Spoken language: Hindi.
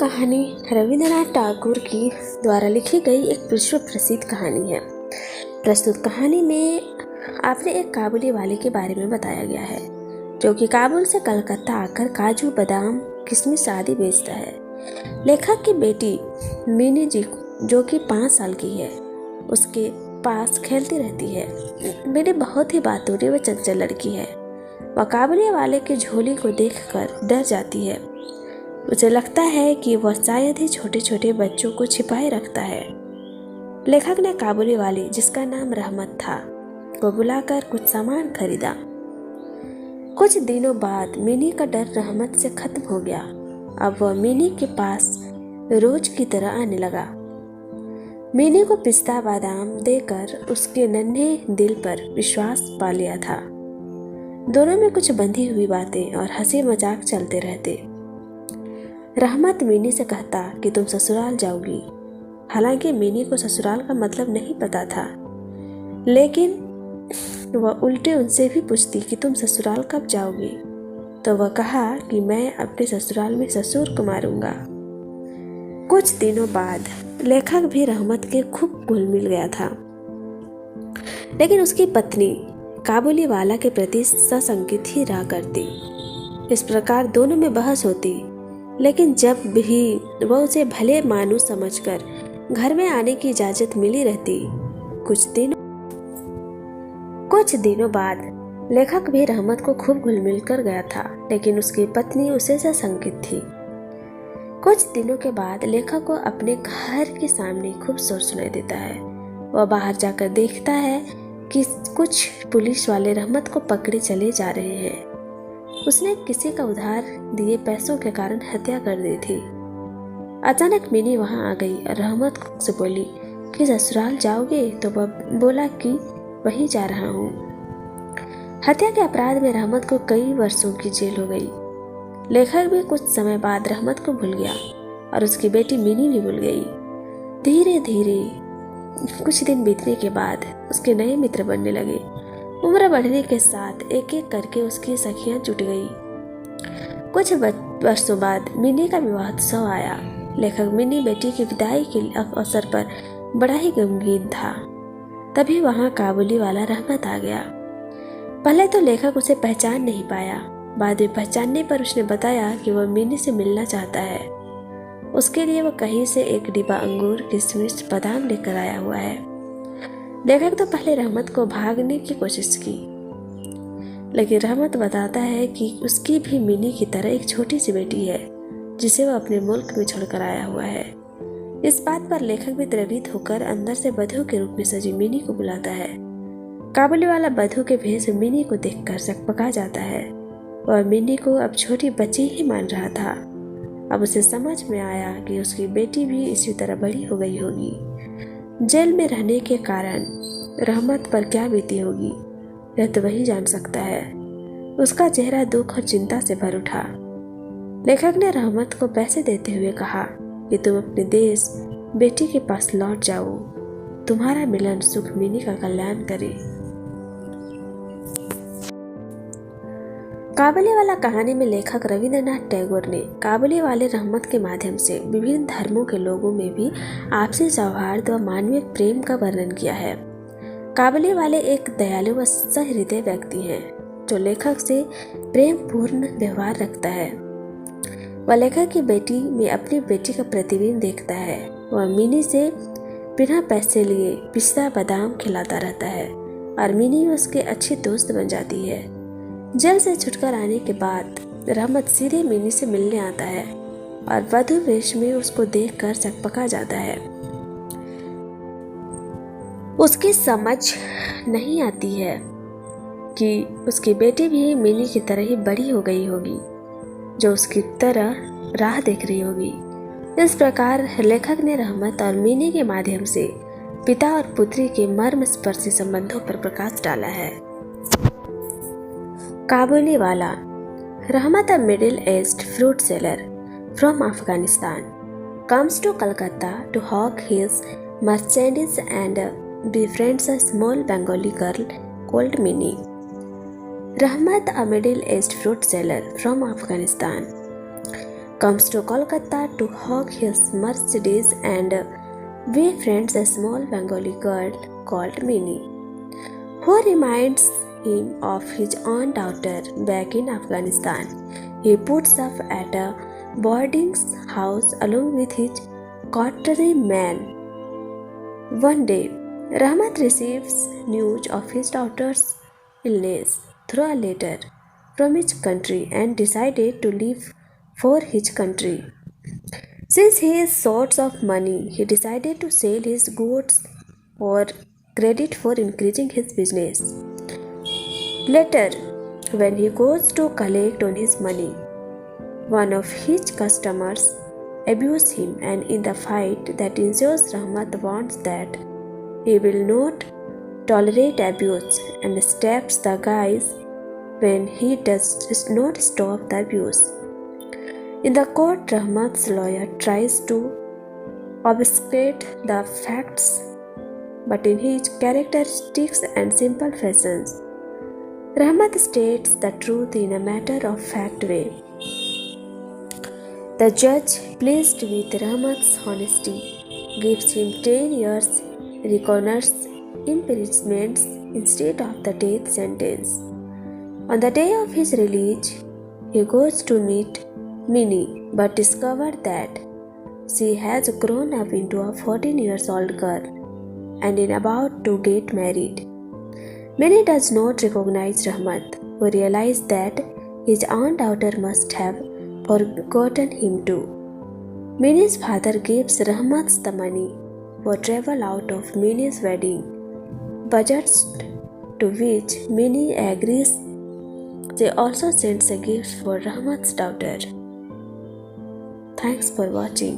कहानी रविंद्रनाथ टैगोर की द्वारा लिखी गई एक विश्व प्रसिद्ध कहानी है। प्रस्तुत कहानी में आपने एक काबुली वाले के बारे में बताया गया है जो कि काबुल से कलकत्ता आकर काजू, बादाम, किशमिश आदि बेचता है। लेखक की बेटी मिनी जी जो कि 5 साल की है उसके पास खेलती रहती है। मिनी बहुत ही बातूनी व चंचल लड़की है। वह काबुली वाले की झोली को देखकर डर जाती है। उसे लगता है कि वह शायद ही छोटे छोटे बच्चों को छिपाए रखता है। लेखक ने काबुली वाली जिसका नाम रहमत था को बुलाकर कुछ सामान खरीदा। कुछ दिनों बाद मिनी का डर रहमत से खत्म हो गया। अब वह मिनी के पास रोज की तरह आने लगा। मिनी को पिस्ता बादाम देकर उसके नन्हे दिल पर विश्वास पा लिया था। दोनों में कुछ बंधी हुई बातें और हंसी मजाक चलते रहते। रहमत मिनी से कहता कि तुम ससुराल जाओगी। हालांकि मिनी को ससुराल का मतलब नहीं पता था, लेकिन वह उल्टे उनसे भी पूछती कि तुम ससुराल कब जाओगी। तो वह कहा कि मैं अपने ससुराल में ससुर को मारूंगा। कुछ दिनों बाद लेखक भी रहमत के खूब घुल मिल गया था, लेकिन उसकी पत्नी काबुली वाला के प्रति सशंकित ही रहा करती। इस प्रकार दोनों में बहस होती, लेकिन जब भी वह उसे भले मानुस समझकर घर में आने की इजाजत मिली रहती। कुछ दिनों बाद लेखक भी रहमत को खूब घुल मिल कर गया था, लेकिन उसकी पत्नी उसे से संकित थी। कुछ दिनों के बाद लेखक को अपने घर के सामने खूब शोर सुनाई देता है। वह बाहर जाकर देखता है कि कुछ पुलिस वाले रहमत को पकड़े चले जा रहे हैं। उसने किसी का उधार दिए पैसों के कारण हत्या कर दी थी। अचानक मिनी वहां आ गई और रहमत से बोली कि ससुराल जाओगे। तो वह बोला कि वहीं जा रहा हूँ। हत्या के अपराध में रहमत को कई वर्षों की जेल हो गई। लेखक भी कुछ समय बाद रहमत को भूल गया और उसकी बेटी मिनी भी भूल गई। धीरे धीरे कुछ दिन बीतने के बाद उसके नए मित्र बनने लगे। उम्र बढ़ने के साथ एक एक करके उसकी सखियां जुट गई। कुछ वर्षों बाद मिनी का विवाहोत्सव आया। लेखक मिनी बेटी की विदाई के अवसर पर बड़ा ही गमगीन था। तभी वहां काबुली वाला रहमत आ गया। पहले तो लेखक उसे पहचान नहीं पाया। बाद में पहचानने पर उसने बताया कि वह मिनी से मिलना चाहता है। उसके लिए वह कहीं से एक डिब्बा अंगूर, किशमिश, बादाम लेकर आया हुआ है। लेखक तो पहले रहमत को भागने की कोशिश की, लेकिन रहमत बताता है कि उसकी भी मिनी की तरह एक छोटी सी बेटी है जिसे वह अपने मुल्क में छोड़कर आया हुआ है। इस बात पर लेखक भी प्रेरित होकर अंदर से बधू के रूप में सजी मिनी को बुलाता है। काबुली वाला बधू के भेष में मिनी को देखकर सकपका जाता है। वह मिनी को अब छोटी बच्ची ही मान रहा था। अब उसे समझ में आया कि उसकी बेटी भी इसी तरह बड़ी हो गई होगी। जेल में रहने के कारण रहमत पर क्या बीती होगी यह तो वही जान सकता है। उसका चेहरा दुख और चिंता से भर उठा। लेखक ने रहमत को पैसे देते हुए कहा कि तुम अपने देश बेटी के पास लौट जाओ। तुम्हारा मिलन सुख मिनी का कल्याण करे। काबुली वाला कहानी में लेखक रविंद्रनाथ टैगोर ने काबुली वाले रहमत के माध्यम से विभिन्न धर्मों के लोगों में भी आपसी सौहार्द व मानवीय प्रेम का वर्णन किया है। काबुली वाले एक दयालु व सहृदय व्यक्ति हैं जो लेखक से प्रेम पूर्ण व्यवहार रखता है। वह लेखक की बेटी में अपनी बेटी का प्रतिबिंब देखता है। वह मिनी से बिना पैसे लिए पिस्ता बादाम खिलाता रहता है और मिनी उसके अच्छी दोस्त बन जाती है। जेल से छुटकर आने के बाद रहमत सीधे मिनी से मिलने आता है और वधू वेश में उसको देखकर सकपका जाता है। उसकी समझ नहीं आती है कि उसकी बेटी भी मिनी की तरह ही बड़ी हो गई होगी, जो उसकी तरह राह देख रही होगी। इस प्रकार लेखक ने रहमत और मिनी के माध्यम से पिता और पुत्री के मर्मस्पर्शी संबंधों पर प्रकाश डाला है। काबुली वाला रहमत, a middle-aged fruit seller from Afghanistan, comes to Calcutta to hawk his merchandise and befriends a small Bengali girl called Minnie. रहमत, a middle-aged fruit seller from Afghanistan, comes to Kolkata to hawk his Mercedes and befriends a small Bengali girl called Minnie, who reminds him of his own daughter back in Afghanistan. He puts up at a boarding house along with his coterie man. One day, Rahmat receives news of his daughter's illness through a letter from his country and decided to leave for his country. Since he is short of money, he decided to sell his goods or credit for increasing his business. Later, when he goes to collect on his money, one of his customers abuses him, and in the fight that ensues, Rahmat warns that he will not tolerate abuse and stabs the guy when he does not stop the abuse. In the court, Rahmat's lawyer tries to obfuscate the facts, but in his characteristics and simple fashions, Rahmat states the truth in a matter-of-fact way. The judge, pleased with Rahmat's honesty, gives him 10 years recognized imprisonment instead of the death sentence. On the day of his release, he goes to meet Minnie but discovers that she has grown up into a 14-year-old girl and is about to get married. Minnie does not recognize Rahmat, who realizes that his own daughter must have forgotten him too. Minnie's father gives Rahmat the money for travel out of Minnie's wedding budget, to which Minnie agrees. She also sends a gift for Rahmat's daughter. Thanks for watching.